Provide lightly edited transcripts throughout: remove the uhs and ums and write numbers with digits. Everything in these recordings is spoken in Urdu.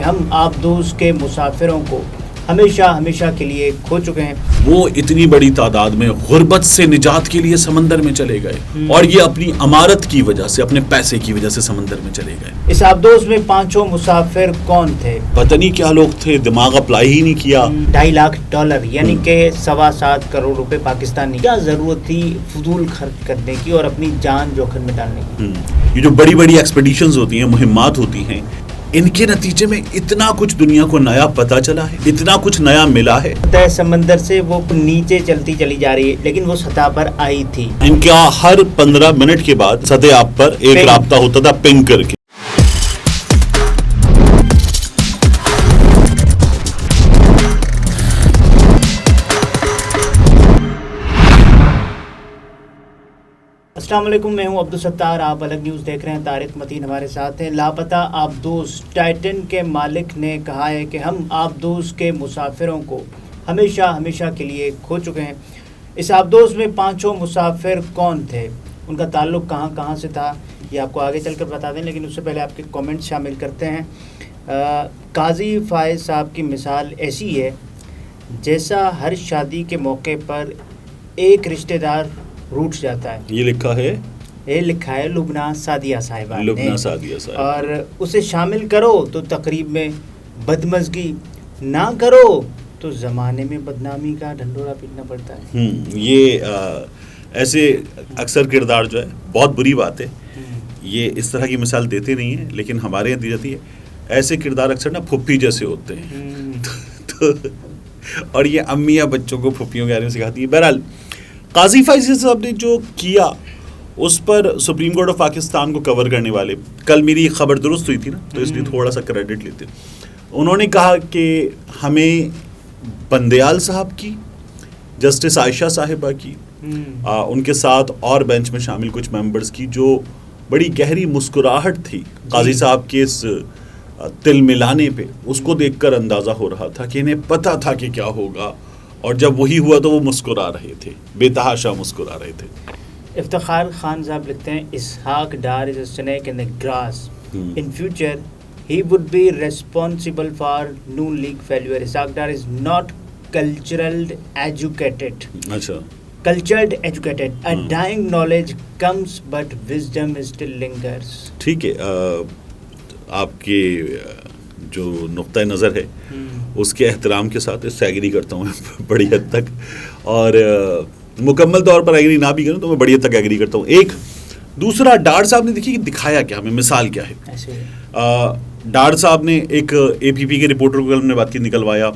ہم آبدوز کے مسافروں کو ہمیشہ ہمیشہ کے لیے کھو چکے ہیں. وہ اتنی بڑی تعداد میں غربت سے نجات کے لیے سمندر میں چلے گئے اور یہ اپنی عمارت کی وجہ سے، اپنے پیسے کی وجہ سے سمندر میں چلے گئے. اس آبدوز میں 5 مسافر کون تھے؟ پتہ نہیں کیا لوگ تھے، دماغ اپلائی ہی نہیں کیا. $2.5 لاکھ یعنی کہ 7.25 کروڑ روپے پاکستانی. کیا ضرورت تھی فضول خرچ کرنے کی اور اپنی جان جوخم میں ڈالنے کی؟ یہ جو بڑی بڑی ایکسپیڈیشنز ہوتی ہیں، مہمات ہوتی ہیں، ان کے نتیجے میں اتنا کچھ دنیا کو نیا پتا چلا ہے، اتنا کچھ نیا ملا ہے. تہ سمندر سے وہ نیچے چلتی چلی جا رہی ہے لیکن وہ سطح پر آئی تھی. ان کا ہر 15 منٹ کے بعد سطح آپ پر ایک رابطہ ہوتا تھا پنگ کر کے. السلام علیکم، میں ہوں عبدالستار، آپ الگ نیوز دیکھ رہے ہیں. طارق متین ہمارے ساتھ ہیں. لاپتہ آبدوز ٹائٹن کے مالک نے کہا ہے کہ ہم آبدوز کے مسافروں کو ہمیشہ ہمیشہ کے لیے کھو چکے ہیں. اس آبدوز میں 5 مسافر کون تھے، ان کا تعلق کہاں کہاں سے تھا، یہ آپ کو آگے چل کر بتا دیں، لیکن اس سے پہلے آپ کے کامنٹ شامل کرتے ہیں. قاضی فائز صاحب کی مثال ایسی ہے جیسا ہر شادی کے موقع پر ایک رشتہ دار روٹ جاتا ہے. یہ لکھا ہے لبنہ سعدیہ صاحبہ نے. اور اسے شامل کرو تو تقریب میں بدمزگی، نہ کرو تو زمانے میں بدنامی کا ڈھنڈورا پیٹنا پڑتا ہے. یہ ایسے اکثر کردار جو ہے، بہت بری بات ہے، یہ اس طرح کی مثال دیتے نہیں ہیں، لیکن ہمارے یہاں دی جاتی ہے. ایسے کردار اکثر نا پھپھی جیسے ہوتے ہیں اور یہ امیاں بچوں کو پھپھیوں کے بارے میں سکھاتی ہیں. بہرحال قاضی فائز صاحب نے جو کیا اس پر سپریم کورٹ آف پاکستان کو کور کرنے والے، کل میری خبر درست ہوئی تھی نا، تو اس لیے تھوڑا سا کریڈٹ لیتے. انہوں نے کہا کہ ہمیں بندیال صاحب کی، جسٹس عائشہ صاحبہ کی، ان کے ساتھ اور بینچ میں شامل کچھ ممبرز کی جو بڑی گہری مسکراہٹ تھی قاضی صاحب کے اس تل ملانے پہ، اس کو دیکھ کر اندازہ ہو رہا تھا کہ انہیں پتہ تھا کہ کیا ہوگا، اور جب وہی ہوا تو وہ مسکرا رہے تھے، بے تحاشا مسکرا رہے تھے. افتخار خان صاحب لکھتے ہیں Ishaq Dar is a snake in the grass. In future he would be responsible for Noon League failure. Ishaq Dar is not cultured educated. اچھا. Cultured educated. A dying knowledge comes but wisdom still lingers. ٹھیک ہے، آپ کے جو نقطۂ نظر ہے اس کے احترام کے ساتھ اس سے ایگری کرتا ہوں بڑی حد تک، اور مکمل طور پر ایگری نہ بھی کروں تو میں بڑی حد تک ایگری کرتا ہوں. ایک دوسرا ڈار صاحب نے دیکھیے دکھایا کیا ہمیں، مثال کیا ہے. ڈار صاحب نے ایک اے پی پی کے رپورٹر کو ہم نے بات کی نکلوایا.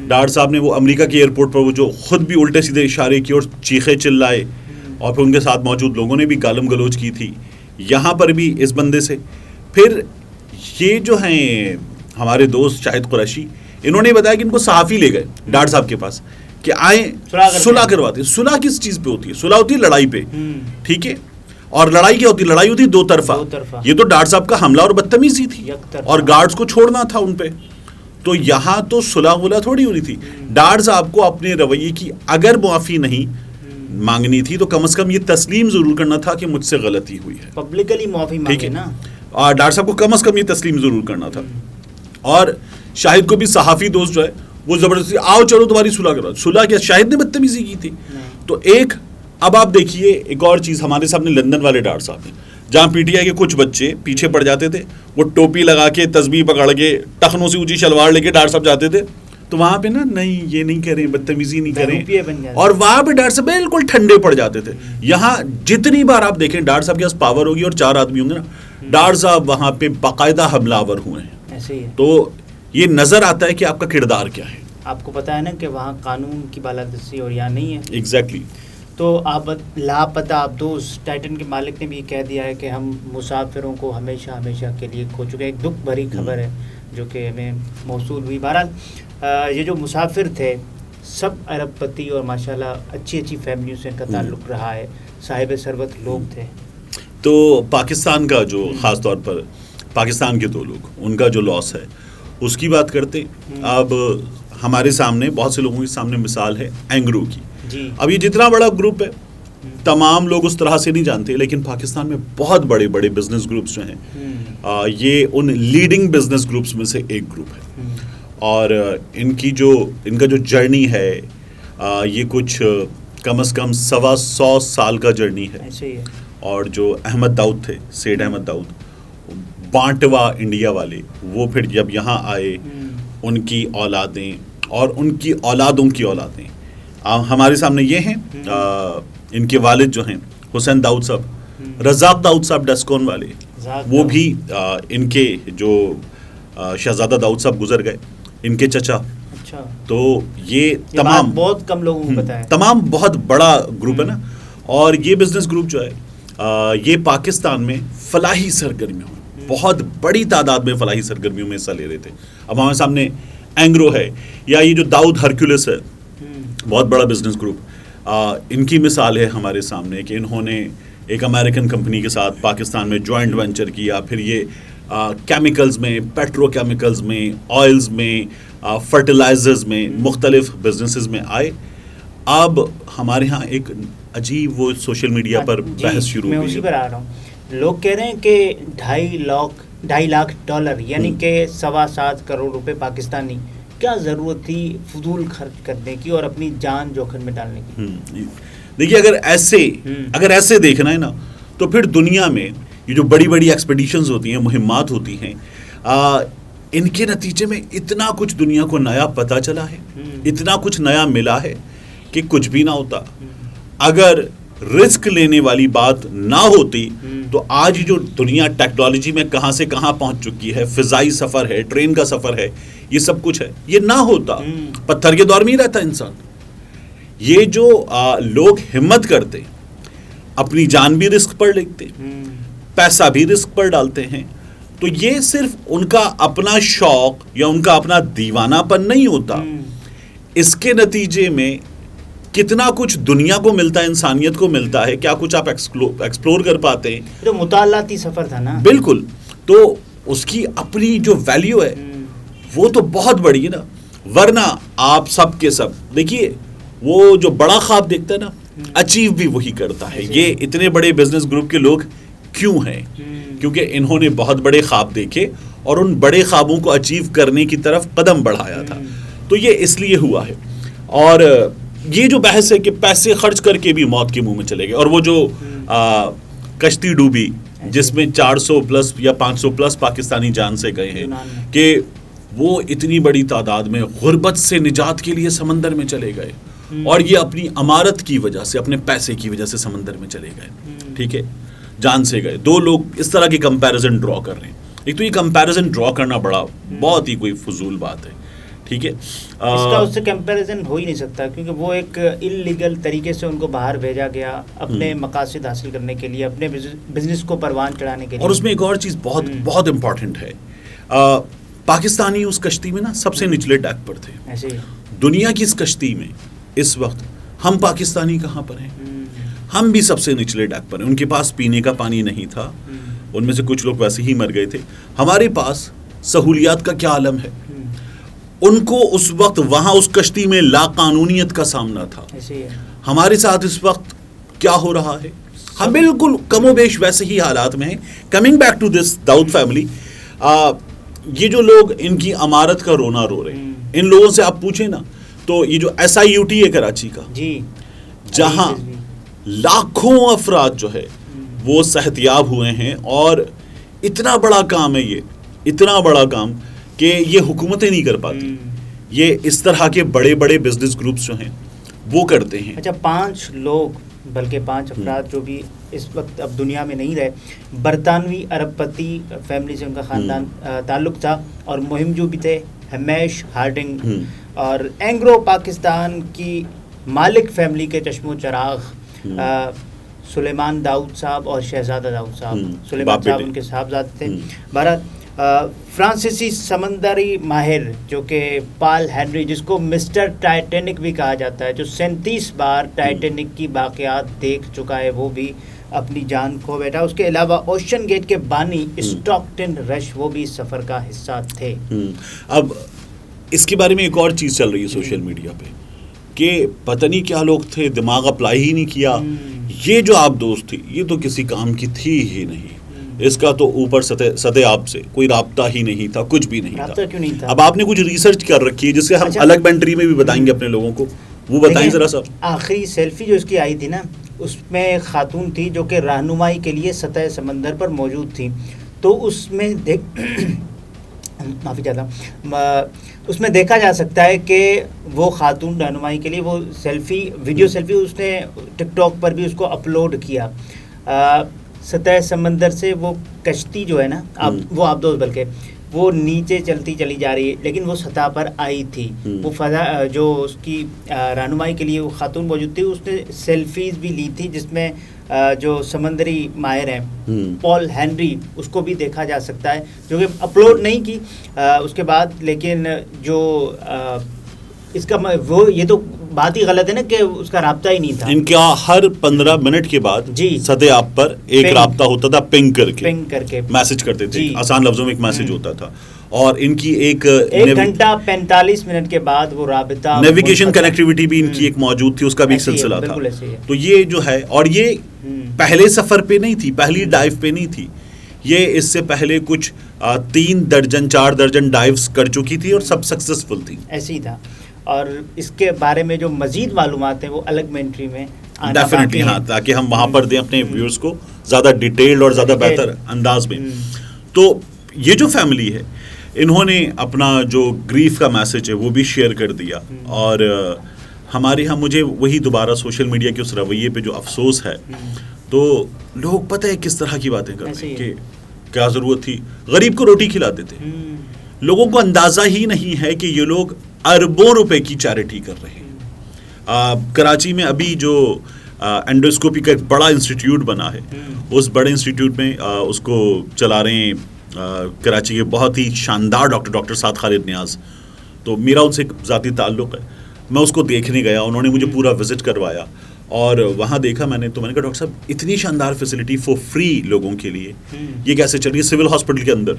ڈار صاحب نے وہ امریکہ کے ایئرپورٹ پر وہ جو خود بھی الٹے سیدھے اشارے کیے اور چیخے چلائے، اور پھر ان کے ساتھ موجود لوگوں نے بھی گالم گلوچ کی تھی. یہاں پر بھی اس بندے سے پھر یہ جو ہیں ہمارے دوست شاہد قریشی، انہوں نے بتایا کہ ان کو صحافی لے گئے ڈار صاحب کے پاس کہ آئیں صلح کرواتے ہیں. صلح کس چیز پہ ہوتی ہے؟ صلح ہوتی ہے لڑائی پہ، ٹھیک ہے. اور لڑائی کیا ہوتی ہے؟ لڑائی ہوتی ہے دو طرفہ. یہ تو ڈار صاحب کا حملہ اور بدتمیزی تھی اور گارڈز کو چھوڑنا تھا ان پہ. تو یہاں تو صلح غلہ تھوڑی ہونی تھی. ڈار صاحب کو اپنے رویے کی اگر معافی نہیں مانگنی تھی تو کم از کم یہ تسلیم ضرور کرنا تھا کہ مجھ سے غلطی ہوئی ہے، پبلکلی معافی مانگے نا. اور ڈار صاحب کو کم از کم یہ تسلیم ضرور کرنا تھا. اور شاہد کو بھی صحافی دوست جو ہے وہ زبردستی آؤ چلو تمہاری صلح کرو. صلح کیا شاہد نے بدتمیزی کی تھی؟ تو ایک اب آپ دیکھیے ایک اور چیز ہمارے سامنے لندن والے ڈار صاحب نے، جہاں پی ٹی آئی کے کچھ بچے پیچھے پڑ جاتے تھے، وہ ٹوپی لگا کے تسبیح پکڑ کے ٹخنوں سے اونچی شلوار لے کے ڈار صاحب جاتے تھے، تو وہاں پہ نا نہیں یہ نہیں کریں، بدتمیزی نہیں کریں، اور وہاں پہ ڈار صاحب بالکل ٹھنڈے پڑ جاتے تھے. یہاں جتنی بار آپ دیکھیں ڈار صاحب کے پاس پاور ہوگی اور 4 آدمی ہوں گے نا، ڈار صاحب وہاں پہ باقاعدہ حملہ آور ہوئے ہیں. تو یہ نظر آتا ہے کہ آپ کا کردار کیا ہے. آپ کو پتا ہے نا کہ وہاں قانون کی بالادستی اور یہاں نہیں ہے. ایگزیکٹلی. تو آپ لاپتہ آبدوز ٹائٹن کے مالک نے بھی کہہ دیا ہے کہ ہم مسافروں کو ہمیشہ ہمیشہ کے لیے کھو چکے. ایک دکھ بھری خبر ہے جو کہ ہمیں موصول ہوئی. بہرحال یہ جو مسافر تھے سب ارب پتی اور ماشاءاللہ اچھی اچھی فیملیوں سے ان کا تعلق رہا ہے، صاحب ثروت لوگ تھے. تو پاکستان کا جو خاص طور پر پاکستان کے 2 لوگ ان کا جو لاس ہے اس کی بات کرتے. اب ہمارے سامنے بہت سے لوگوں کے سامنے مثال ہے اینگرو کی. اب یہ جتنا بڑا گروپ ہے تمام لوگ اس طرح سے نہیں جانتے، لیکن پاکستان میں بہت بڑے بڑے بزنس گروپس جو ہیں یہ ان لیڈنگ بزنس گروپس میں سے ایک گروپ ہے، اور ان کا جو جرنی ہے یہ کچھ کم از کم 125 سال کا جرنی ہے. اور جو احمد داؤد تھے، سیٹھ احمد داؤد، بانٹوا انڈیا والے، وہ پھر جب یہاں آئے ان کی اولادیں اور ان کی اولادوں کی اولادیں ہمارے سامنے یہ ہیں. ان کے والد جو ہیں حسین داؤد صاحب، رزاق داؤد صاحب ڈسکون والے، وہ بھی ان کے جو شہزادہ داؤد صاحب گزر گئے، ان کے چچا. تو یہ تمام بہت کم لوگوں کو پتہ ہے، تمام بہت بڑا گروپ ہے نا. اور یہ بزنس گروپ جو ہے یہ پاکستان میں فلاحی سرگرمیوں میں بہت بڑی تعداد میں فلاحی سرگرمیوں میں حصہ لے رہے تھے. اب ہمارے سامنے اینگرو ہے، یا یہ جو داؤد ہرکولس ہے، بہت بڑا بزنس گروپ، ان کی مثال ہے ہمارے سامنے کہ انہوں نے ایک امریکن کمپنی کے ساتھ پاکستان میں جوائنٹ وینچر کیا. پھر یہ کیمیکلز میں، پیٹرو کیمیکلز میں، آئلز میں، فرٹیلائزرز میں، مختلف بزنسز میں آئے. اب ہمارے ہاں ایک عجیب وہ سوشل میڈیا پر بحث شروع ہوئی. میں اسی پر آ رہا ہوں. لوگ کہہ رہے ہیں کہ $2.5 یعنی کہ 7.25 کروڑ روپے پاکستانی کیا ضرورت تھی فضول خرچ کرنے کی اور اپنی جان جوخم میں ڈالنے کی. دیکھیے اگر ایسے دیکھنا ہے نا، تو پھر دنیا میں یہ جو بڑی بڑی ایکسپیڈیشنز ہوتی ہیں، مہمات ہوتی ہیں، ان کے نتیجے میں اتنا کچھ دنیا کو نیا پتہ چلا ہے، اتنا کچھ نیا ملا ہے کہ کچھ بھی نہ ہوتا. اگر رسک لینے والی بات نہ ہوتی تو آج جو دنیا ٹیکنالوجی میں کہاں سے کہاں پہنچ چکی ہے، فضائی سفر ہے، ٹرین کا سفر ہے، یہ سب کچھ ہے، یہ نہ ہوتا. پتھر کے دور میں ہی رہتا انسان. یہ جو لوگ ہمت کرتے، اپنی جان بھی رسک پر لکھتے، پیسہ بھی رسک پر ڈالتے ہیں، تو یہ صرف ان کا اپنا شوق یا ان کا اپنا دیوانہ پن نہیں ہوتا. اس کے نتیجے میں کتنا کچھ دنیا کو ملتا ہے، انسانیت کو ملتا ہے، کیا کچھ آپ ایکسپلور کر پاتے ہیں. جو مطالعاتی سفر تھا نا، بالکل. تو اس کی اپنی جو ویلیو ہے وہ تو بہت بڑی ہے نا. ورنہ آپ سب کے سب دیکھیے، وہ جو بڑا خواب دیکھتا ہے نا، اچیو بھی وہی کرتا ہے. یہ اتنے بڑے بزنس گروپ کے لوگ کیوں ہیں؟ کیونکہ انہوں نے بہت بڑے خواب دیکھے اور ان بڑے خوابوں کو اچیو کرنے کی طرف قدم بڑھایا تھا. تو یہ اس لیے ہوا ہے. اور یہ جو بحث ہے کہ پیسے خرچ کر کے بھی موت کے منہ میں چلے گئے، اور وہ جو کشتی ڈوبی جس میں 400 پلس یا 500 پلس پاکستانی جان سے گئے ہیں، کہ وہ اتنی بڑی تعداد میں غربت سے نجات کے لیے سمندر میں چلے گئے، اور یہ اپنی عمارت کی وجہ سے، اپنے پیسے کی وجہ سے سمندر میں چلے گئے. ٹھیک ہے، جان سے گئے. دو لوگ اس طرح کی کمپیریزن ڈرا کر رہے ہیں. ایک تو یہ کمپیریزن ڈرا کرنا بہت ہی کوئی فضول بات ہے. ٹھیک ہے، اس کا اس سے کمپیریزن ہو ہی نہیں سکتا، کیونکہ وہ ایک انلیگل طریقے سے ان کو باہر بھیجا گیا اپنے مقاصد حاصل کرنے کے لیے، اپنے بزنس کو پروان چڑھانے کے لیے. اور اس میں ایک اور چیز بہت بہت امپورٹنٹ ہے. پاکستانی اس کشتی میں نا سب سے نچلے ڈیک پر تھے. ایسے دنیا کی اس کشتی میں اس وقت ہم پاکستانی کہاں پر ہیں؟ ہم بھی سب سے نچلے ڈیک پر ہیں. ان کے پاس پینے کا پانی نہیں تھا، ان میں سے کچھ لوگ ویسے ہی مر گئے تھے. ہمارے پاس سہولیات کا کیا عالم ہے. ان کو اس وقت وہاں اس کشتی میں لا قانونیت کا سامنا تھا. ہمارے ساتھ اس وقت کیا ہو رہا ہے؟ ہم بالکل کم و بیش ویسے ہی حالات میں ہیں. Coming back to this Dawood family, یہ جو لوگ ان کی عمارت کا رونا رو رہے ہیں، ان لوگوں سے آپ پوچھیں نا، تو یہ جو SIUT ہے کراچی کا، جہاں لاکھوں افراد جو ہے وہ صحتیاب ہوئے ہیں، اور اتنا بڑا کام ہے، یہ اتنا بڑا کام کہ یہ حکومتیں نہیں کر پاتی، یہ اس طرح کے بڑے بڑے بزنس گروپس جو ہیں وہ کرتے ہیں. اچھا، 5 لوگ بلکہ 5 افراد جو بھی اس وقت اب دنیا میں نہیں رہے، برطانوی ارب پتی فیملی سے ان کا خاندان تعلق تھا، اور مہم جو بھی تھے ہمیش ہارڈنگ، اور اینگرو پاکستان کی مالک فیملی کے چشم و چراغ سلیمان داؤد صاحب اور شہزادہ داؤد صاحب. سلیمان صاحب ان کے صاحبزادے تھے. بھارت فرانسیسی سمندری ماہر جو کہ پال ہینری، جس کو مسٹر ٹائٹینک بھی کہا جاتا ہے، جو 37 بار ٹائٹینک کی واقعات دیکھ چکا ہے، وہ بھی اپنی جان کھو بیٹھا. اس کے علاوہ اوشن گیٹ کے بانی اسٹاکٹن رش، وہ بھی اس سفر کا حصہ تھے. اب اس کے بارے میں ایک اور چیز چل رہی ہے سوشل میڈیا پہ کہ پتہ نہیں کیا لوگ تھے، دماغ اپلائی ہی نہیں کیا یہ جو آپ دوست تھی یہ تو کسی کام کی تھی ہی نہیں. اس کا تو اوپر سطح آپ سے کوئی رابطہ ہی نہیں تھا, کچھ بھی نہیں رابطہ کیوں نہیں تھا؟ اب آپ نے کچھ ریسرچ کر رکھی ہے جس سے ہم الگ بینٹری میں بھی بتائیں گے اپنے لوگوں کو, وہ بتائیں ذرا سا. آخری سیلفی جو اس کی آئی تھی نا, اس میں ایک خاتون تھی جو کہ رہنمائی کے لیے سطح سمندر پر موجود تھی. تو اس میں معافی چاہتا, اس میں دیکھا جا سکتا ہے کہ وہ خاتون رہنمائی کے لیے وہ سیلفی, ویڈیو سیلفی اس نے ٹک ٹاک پر بھی اس کو اپلوڈ کیا. سطح سمندر سے وہ کشتی جو ہے نا, وہ آبدوز بلکہ وہ نیچے چلتی چلی جا رہی ہے, لیکن وہ سطح پر آئی تھی. وہ فضا جو اس کی رہنمائی کے لیے وہ خاتون موجود تھی, اس نے سیلفیز بھی لی تھی جس میں جو سمندری ماہر ہیں پال ہینری, اس کو بھی دیکھا جا سکتا ہے, جو کہ اپلوڈ نہیں کی اس کے بعد. لیکن جو اس کا وہ یہ تو بات ہی غلط ہے نا کہ اس کا رابطہ ہی نہیں تھا. ان کا ہر 15 منٹ کے بعد سطح آپ پر ایک رابطہ ہوتا تھا, پنگ کر کے میسج کرتے تھے, آسان لفظوں میں ایک میسج ہوتا تھا. اور ان کی ایک گھنٹہ 45 منٹ کے بعد وہ رابطہ, نیویگیشن کنیکٹیویٹی بھی ان کی ایک موجود تھی, اس کا بھی ایک سلسلہ تھا. تو یہ جو ہے, اور یہ پہلے سفر پہ نہیں تھی, پہلی ڈائیو پہ نہیں تھی, یہ اس سے پہلے کچھ 3 درجن 4 درجن ڈائیوز کر چکی تھی اور سب سکسیسفل تھی. ایسے ہی تھا. اور اس کے بارے میں جو مزید معلومات ہیں وہ الگ مینٹری میں ڈیفینیٹلی, ہاں, تاکہ ہم وہاں پر دیں اپنے ویورز کو زیادہ ڈیٹیلڈ اور زیادہ بہتر انداز میں. تو یہ جو فیملی ہے انہوں نے اپنا جو گریف کا میسج ہے وہ بھی شیئر کر دیا. اور ہمارے ہاں مجھے وہی دوبارہ سوشل میڈیا کے اس رویے پہ جو افسوس ہے, تو لوگ پتہ ہے کس طرح کی باتیں کرتے ہیں کہ کیا ضرورت تھی, غریب کو روٹی کھلاتے تھے. لوگوں کو اندازہ ہی نہیں ہے کہ یہ لوگ اربوں روپے کی چیریٹی کر رہے ہیں. کراچی میں ابھی جو اینڈوسکوپی کا ایک بڑا انسٹیٹیوٹ بنا ہے, اس بڑے انسٹیٹیوٹ میں اس کو چلا رہے ہیں کراچی کے بہت ہی شاندار ڈاکٹر سعد خالد نیاز. تو میرا ان سے ایک ذاتی تعلق ہے, میں اس کو دیکھنے گیا, انہوں نے مجھے پورا وزٹ کروایا, اور وہاں دیکھا میں نے, تو میں نے کہا ڈاکٹر صاحب اتنی شاندار فیسلٹی فور فری لوگوں کے لیے یہ کیسے چل رہی ہے سول ہاسپٹل کے اندر.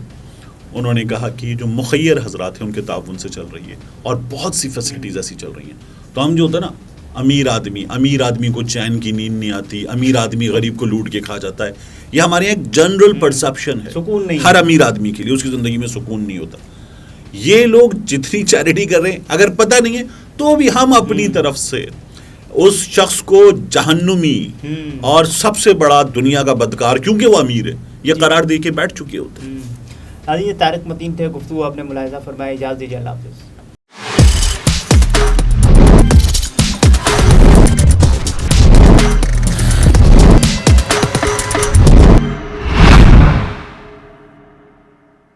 انہوں نے کہا کہ جو مخیر حضرات ہیں ان کے تعاون سے چل رہی ہے, اور بہت سی فیسلٹیز ایسی چل رہی ہیں. تو ہم جو ہوتا ہے نا, امیر آدمی کو چین کی نیند نہیں آتی, امیر آدمی غریب کو لوٹ کے کھا جاتا ہے, یہ ہمارے یہاں ایک جنرل پرسپشن ہے. ہر امیر آدمی کے لیے اس کی زندگی میں سکون نہیں ہوتا. یہ لوگ جتنی چیریٹی کر رہے ہیں, اگر پتہ نہیں ہے تو بھی ہم اپنی طرف سے اس شخص کو جہنمی اور سب سے بڑا دنیا کا بدکار, کیونکہ وہ امیر ہے, یہ قرار دے کے بیٹھ چکے ہوتے ہیں. یہ طارق متین تھے, گفتگو آپ نے ملاحظہ فرمایا. اجازت دیجیے, اللہ حافظ.